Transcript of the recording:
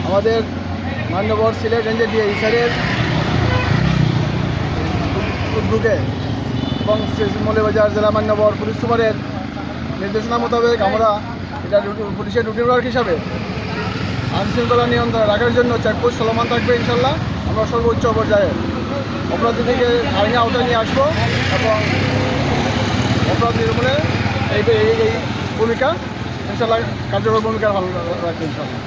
আমাদের মান্যবর সিলেট রেঞ্জের ডিআই স্যারের উদ্যোগে এবং মৌলভীবাজার জেলা মান্যবর পুলিশ সুপারের নির্দেশনা মোতাবেক আমরা এটা পুলিশের রুটিন ওয়ার্ক হিসাবে আইনশৃঙ্খলা নিয়ন্ত্রণ রাখার জন্য চেকপোস্ট চলমান থাকবে। ইনশাল্লাহ আমরা সর্বোচ্চ পর্যায়ে অপরাধীদেরকে আইনে আওতায় নিয়ে আসবো এবং অপরাধ নির্মূলে এই ভূমিকা ইনশাল্লাহ কার্যকর ভূমিকা ভালো রাখবে ইনশাল্লাহ।